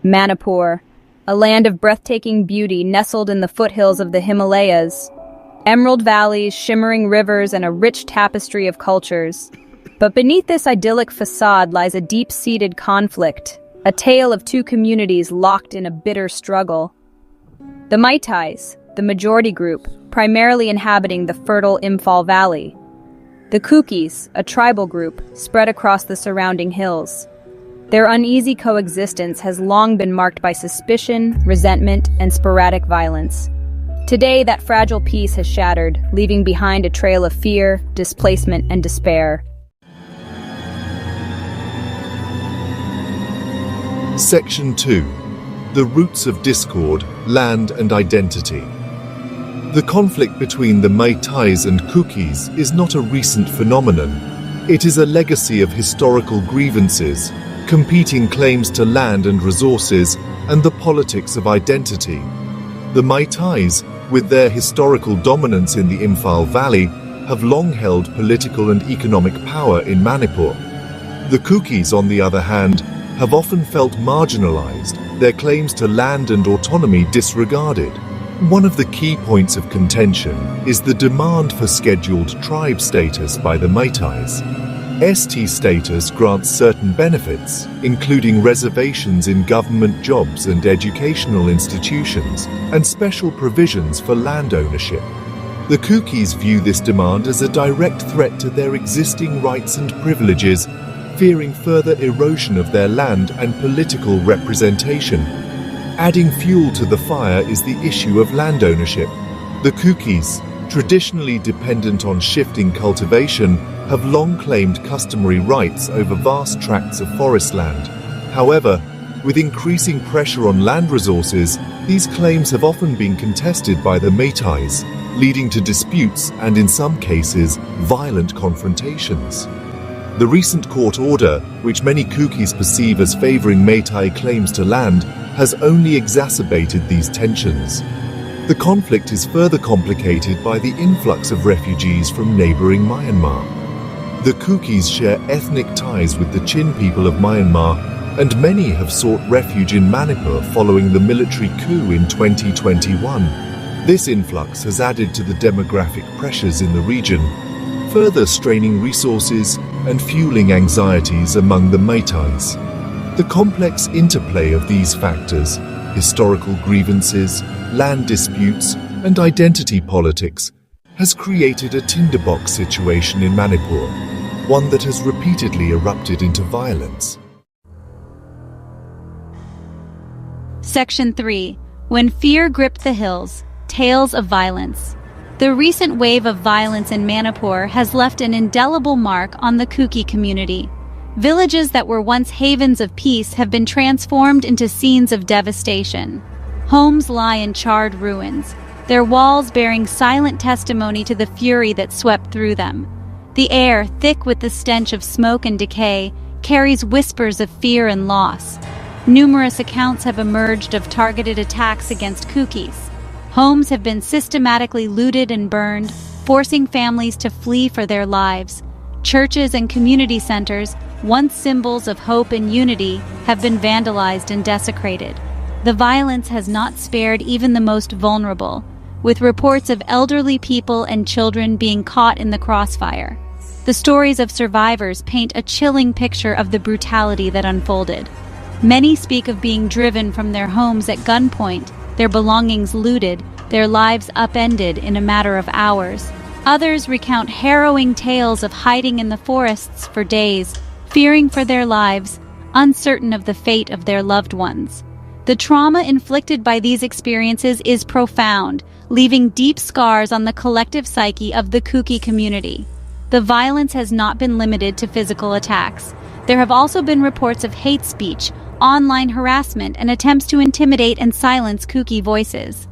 Manipur, a land of breathtaking beauty nestled in the foothills of the Himalayas. Emerald valleys, shimmering rivers, and a rich tapestry of cultures. But beneath this idyllic facade lies a deep-seated conflict, a tale of two communities locked in a bitter struggle. The Meiteis, the majority group, primarily inhabiting the fertile Imphal Valley. The Kukis, a tribal group, spread across the surrounding hills. Their uneasy coexistence has long been marked by suspicion, resentment, and sporadic violence. Today, that fragile peace has shattered, leaving behind a trail of fear, displacement, and despair. Section 2. The Roots of Discord, Land and Identity. The conflict between the Meiteis and Kukis is not a recent phenomenon. It is a legacy of historical grievances, competing claims to land and resources, and the politics of identity. The Meiteis, with their historical dominance in the Imphal Valley, have long held political and economic power in Manipur. The Kukis, on the other hand, have often felt marginalized, their claims to land and autonomy disregarded. One of the key points of contention is the demand for scheduled tribe status by the Meiteis. ST status grants certain benefits, including reservations in government jobs and educational institutions, and special provisions for land ownership. The Kukis view this demand as a direct threat to their existing rights and privileges, fearing further erosion of their land and political representation. Adding fuel to the fire is the issue of land ownership. The Kukis, traditionally dependent on shifting cultivation, have long claimed customary rights over vast tracts of forest land. However, with increasing pressure on land resources, these claims have often been contested by the Meiteis, leading to disputes and, in some cases, violent confrontations. The recent court order, which many Kukis perceive as favoring Meitei claims to land, has only exacerbated these tensions. The conflict is further complicated by the influx of refugees from neighboring Myanmar. The Kukis share ethnic ties with the Chin people of Myanmar, and many have sought refuge in Manipur following the military coup in 2021. This influx has added to the demographic pressures in the region, further straining resources and fueling anxieties among the Meiteis. The complex interplay of these factors, historical grievances, land disputes, and identity politics, has created a tinderbox situation in Manipur, one that has repeatedly erupted into violence. Section 3. When Fear Gripped the Hills, Tales of Violence. The recent wave of violence in Manipur has left an indelible mark on the Kuki community. Villages that were once havens of peace have been transformed into scenes of devastation. Homes lie in charred ruins, their walls bearing silent testimony to the fury that swept through them. The air, thick with the stench of smoke and decay, carries whispers of fear and loss. Numerous accounts have emerged of targeted attacks against Kukis. Homes have been systematically looted and burned, forcing families to flee for their lives. Churches and community centers, once symbols of hope and unity, have been vandalized and desecrated. The violence has not spared even the most vulnerable, with reports of elderly people and children being caught in the crossfire. The stories of survivors paint a chilling picture of the brutality that unfolded. Many speak of being driven from their homes at gunpoint, their belongings looted, their lives upended in a matter of hours. Others recount harrowing tales of hiding in the forests for days, fearing for their lives, uncertain of the fate of their loved ones. The trauma inflicted by these experiences is profound, leaving deep scars on the collective psyche of the Kuki community. The violence has not been limited to physical attacks. There have also been reports of hate speech, online harassment, and attempts to intimidate and silence Kuki voices.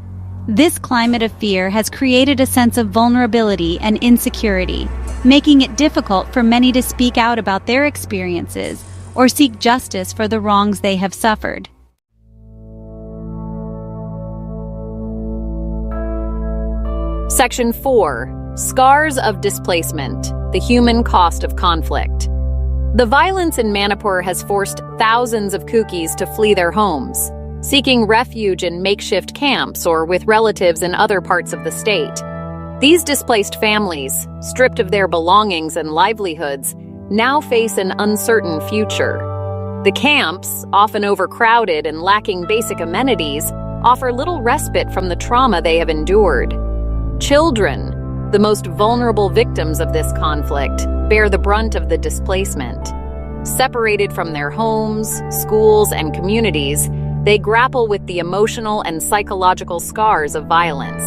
This climate of fear has created a sense of vulnerability and insecurity, making it difficult for many to speak out about their experiences or seek justice for the wrongs they have suffered. Section 4. Scars of Displacement, the Human Cost of Conflict. The violence in Manipur has forced thousands of Kukis to flee their homes, seeking refuge in makeshift camps or with relatives in other parts of the state. These displaced families, stripped of their belongings and livelihoods, now face an uncertain future. The camps, often overcrowded and lacking basic amenities, offer little respite from the trauma they have endured. Children, the most vulnerable victims of this conflict, bear the brunt of the displacement. Separated from their homes, schools, and communities, they grapple with the emotional and psychological scars of violence.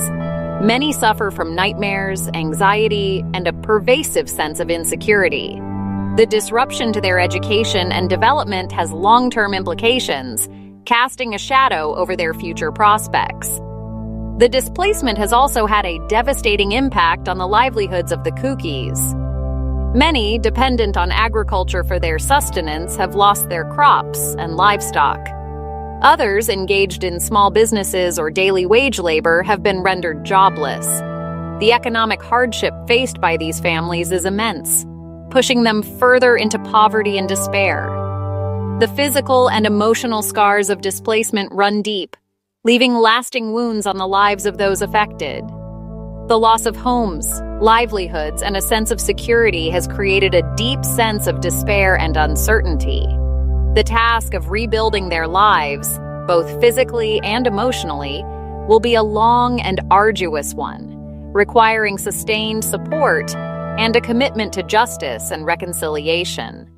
Many suffer from nightmares, anxiety, and a pervasive sense of insecurity. The disruption to their education and development has long-term implications, casting a shadow over their future prospects. The displacement has also had a devastating impact on the livelihoods of the Kukis. Many, dependent on agriculture for their sustenance, have lost their crops and livestock. Others, engaged in small businesses or daily wage labor, have been rendered jobless. The economic hardship faced by these families is immense, pushing them further into poverty and despair. The physical and emotional scars of displacement run deep, leaving lasting wounds on the lives of those affected. The loss of homes, livelihoods, and a sense of security has created a deep sense of despair and uncertainty. The task of rebuilding their lives, both physically and emotionally, will be a long and arduous one, requiring sustained support and a commitment to justice and reconciliation.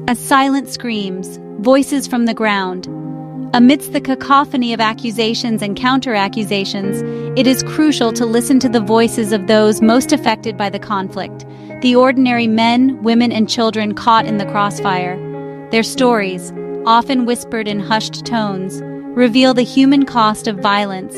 As silence screams, voices from the ground. Amidst the cacophony of accusations and counter-accusations, it is crucial to listen to the voices of those most affected by the conflict, the ordinary men, women, and children caught in the crossfire. Their stories, often whispered in hushed tones, reveal the human cost of violence,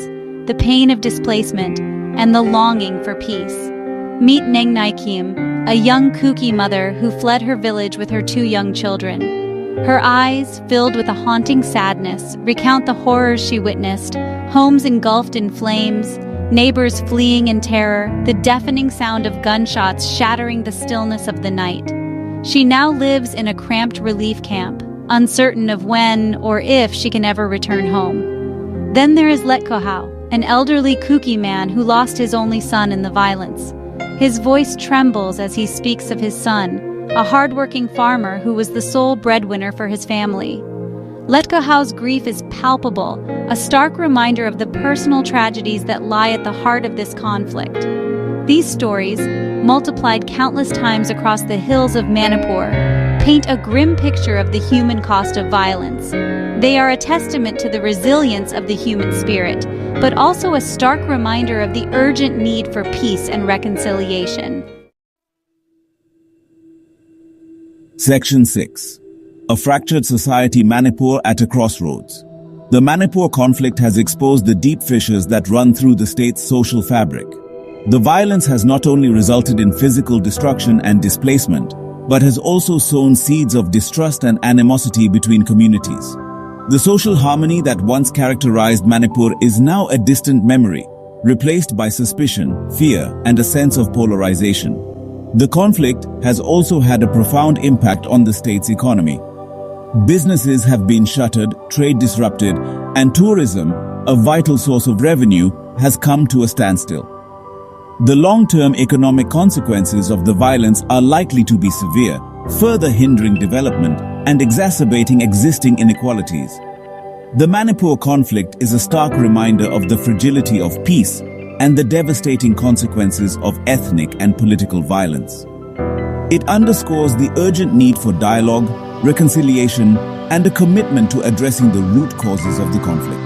the pain of displacement, and the longing for peace. Meet Nengnai Kim, a young Kuki mother who fled her village with her 2 young children. Her eyes, filled with a haunting sadness, recount the horrors she witnessed: homes engulfed in flames, neighbors fleeing in terror, the deafening sound of gunshots shattering the stillness of the night. She now lives in a cramped relief camp, uncertain of when or if she can ever return home. Then there is Letkohau, an elderly Kuki man who lost his only son in the violence. His voice trembles as he speaks of his son, a hard-working farmer who was the sole breadwinner for his family. Letkohau's grief is palpable, a stark reminder of the personal tragedies that lie at the heart of this conflict. These stories, multiplied countless times across the hills of Manipur, paint a grim picture of the human cost of violence. They are a testament to the resilience of the human spirit, but also a stark reminder of the urgent need for peace and reconciliation. Section 6. A fractured society, Manipur at a crossroads. The Manipur conflict has exposed the deep fissures that run through the state's social fabric. The violence has not only resulted in physical destruction and displacement, but has also sown seeds of distrust and animosity between communities. The social harmony that once characterized Manipur is now a distant memory, replaced by suspicion, fear, and a sense of polarization. The conflict has also had a profound impact on the state's economy. Businesses have been shuttered, trade disrupted, and tourism, a vital source of revenue, has come to a standstill. The long-term economic consequences of the violence are likely to be severe, further hindering development and exacerbating existing inequalities. The Manipur conflict is a stark reminder of the fragility of peace and the devastating consequences of ethnic and political violence. It underscores the urgent need for dialogue, reconciliation, and a commitment to addressing the root causes of the conflict.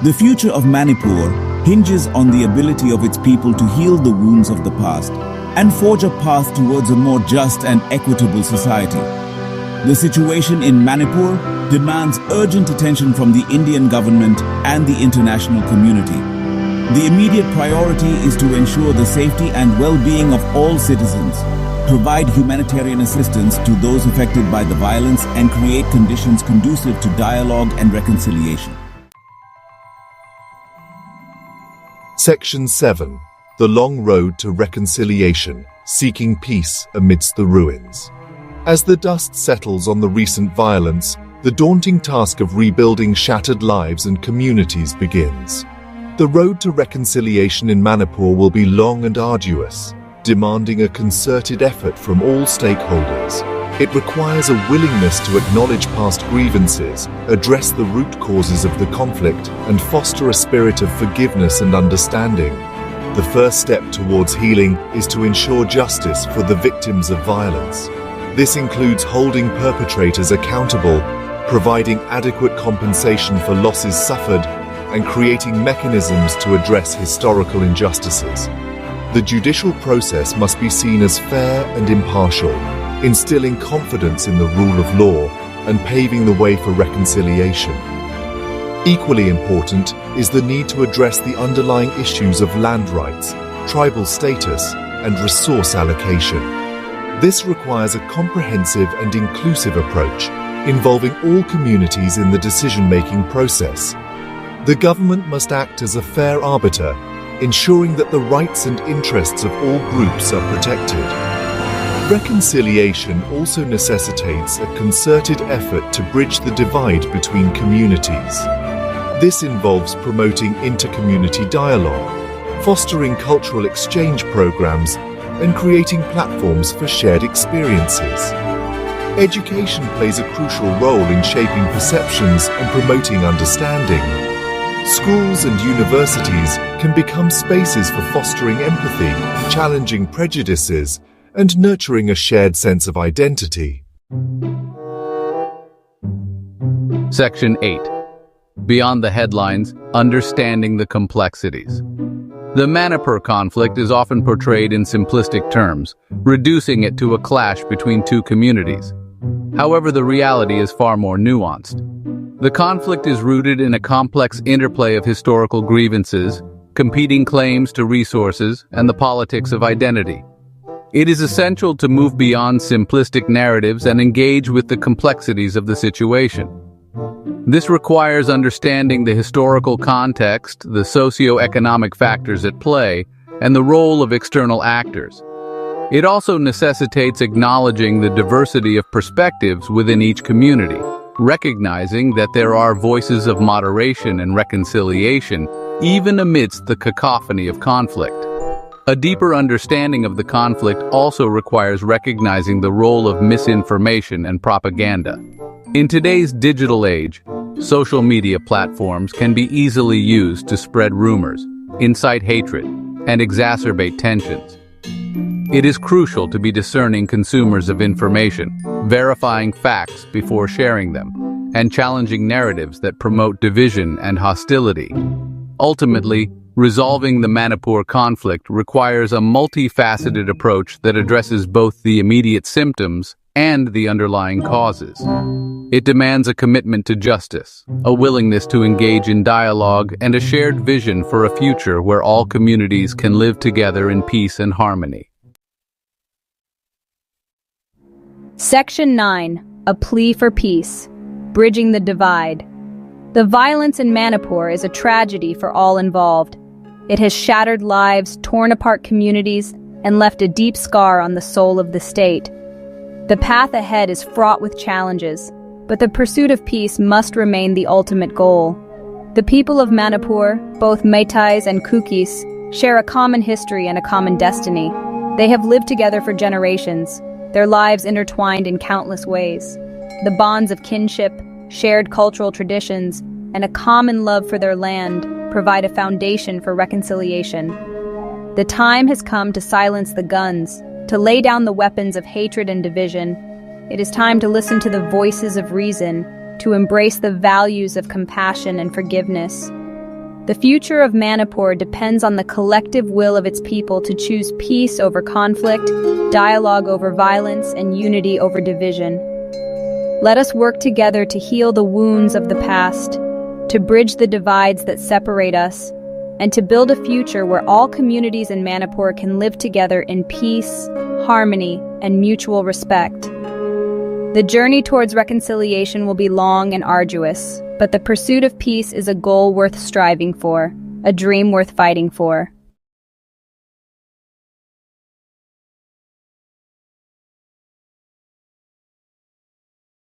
The future of Manipur hinges on the ability of its people to heal the wounds of the past and forge a path towards a more just and equitable society. The situation in Manipur demands urgent attention from the Indian government and the international community. The immediate priority is to ensure the safety and well-being of all citizens, provide humanitarian assistance to those affected by the violence, and create conditions conducive to dialogue and reconciliation. Section 7. The Long Road to Reconciliation, seeking peace amidst the ruins. As the dust settles on the recent violence, the daunting task of rebuilding shattered lives and communities begins. The road to reconciliation in Manipur will be long and arduous, demanding a concerted effort from all stakeholders. It requires a willingness to acknowledge past grievances, address the root causes of the conflict, and foster a spirit of forgiveness and understanding. The first step towards healing is to ensure justice for the victims of violence. This includes holding perpetrators accountable, providing adequate compensation for losses suffered, and creating mechanisms to address historical injustices. The judicial process must be seen as fair and impartial, instilling confidence in the rule of law and paving the way for reconciliation. Equally important is the need to address the underlying issues of land rights, tribal status, and resource allocation. This requires a comprehensive and inclusive approach, involving all communities in the decision-making process. The government must act as a fair arbiter, ensuring that the rights and interests of all groups are protected. Reconciliation also necessitates a concerted effort to bridge the divide between communities. This involves promoting inter-community dialogue, fostering cultural exchange programs, and creating platforms for shared experiences. Education plays a crucial role in shaping perceptions and promoting understanding. Schools and universities can become spaces for fostering empathy, challenging prejudices, and nurturing a shared sense of identity. Section 8. Beyond the headlines, understanding the complexities. The Manipur conflict is often portrayed in simplistic terms, reducing it to a clash between two communities. However, the reality is far more nuanced. The conflict is rooted in a complex interplay of historical grievances, competing claims to resources, and the politics of identity. It is essential to move beyond simplistic narratives and engage with the complexities of the situation. This requires understanding the historical context, the socio-economic factors at play, and the role of external actors. It also necessitates acknowledging the diversity of perspectives within each community, recognizing that there are voices of moderation and reconciliation, even amidst the cacophony of conflict. A deeper understanding of the conflict also requires recognizing the role of misinformation and propaganda. In today's digital age, social media platforms can be easily used to spread rumors, incite hatred, and exacerbate tensions. It is crucial to be discerning consumers of information, verifying facts before sharing them, and challenging narratives that promote division and hostility. Ultimately, resolving the Manipur conflict requires a multifaceted approach that addresses both the immediate symptoms and the underlying causes. It demands a commitment to justice, a willingness to engage in dialogue, and a shared vision for a future where all communities can live together in peace and harmony. Section 9. A plea for peace. Bridging the divide. The violence in Manipur is a tragedy for all involved. It has shattered lives, torn apart communities, and left a deep scar on the soul of the state. The path ahead is fraught with challenges, but the pursuit of peace must remain the ultimate goal. The people of Manipur, both Meiteis and Kukis, share a common history and a common destiny. They have lived together for generations, their lives intertwined in countless ways. The bonds of kinship, shared cultural traditions, and a common love for their land provide a foundation for reconciliation. The time has come to silence the guns, to lay down the weapons of hatred and division. It is time to listen to the voices of reason, to embrace the values of compassion and forgiveness. The future of Manipur depends on the collective will of its people to choose peace over conflict, dialogue over violence, and unity over division. Let us work together to heal the wounds of the past, to bridge the divides that separate us, and to build a future where all communities in Manipur can live together in peace, harmony, and mutual respect. The journey towards reconciliation will be long and arduous, but the pursuit of peace is a goal worth striving for, a dream worth fighting for.